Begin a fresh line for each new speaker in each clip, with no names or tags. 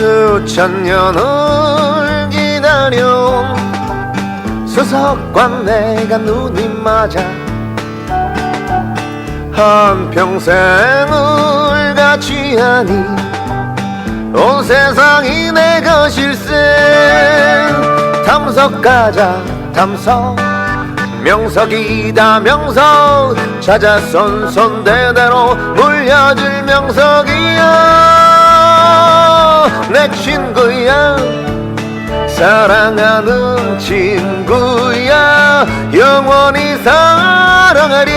수천 년을 기다려온 수석과 내가 눈이 맞아 한평생을 같이 하니 온 세상이 내 것일세. 탐석 가자 탐석 명석이다 명석 찾아 손손대대로 물려줄 명석이야. 내 친구야 사랑하는 친구야 영원히 사랑하리.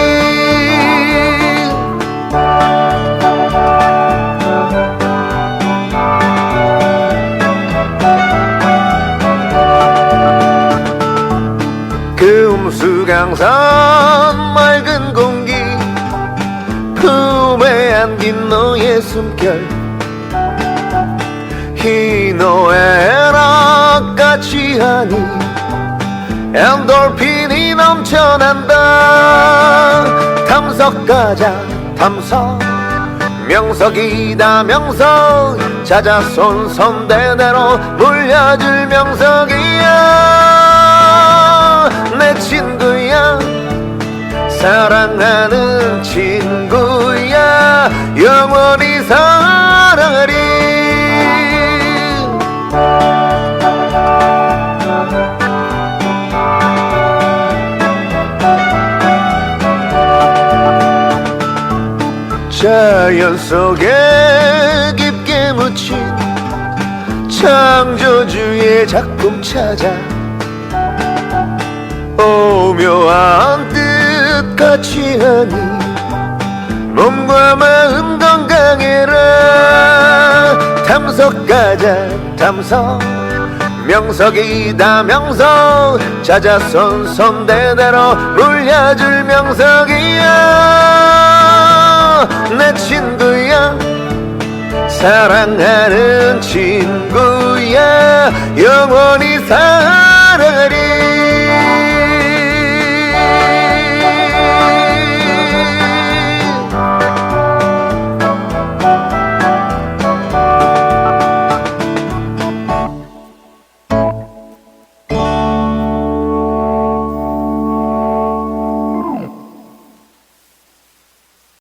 그 음수강산 맑은 공기 품에 안긴 너의 숨결 희노애락같이 하니 엔돌핀이 넘쳐난다. 탐석 가자 탐석 명석이다 명석 찾아 손손대대로 물려줄 명석이야. 내 친구야 사랑하는 친구야 영원히 사랑하리. 자연 속에 깊게 묻힌 창조주의 작품 찾아 오묘한 뜻 같이 하니 몸과 마음 건강해라. 탐석 가자 탐석 명석이다 명석 찾아 손손대대로 물려줄 명석이야. 내 친구야 사랑하는 친구야 영원히 사랑하리.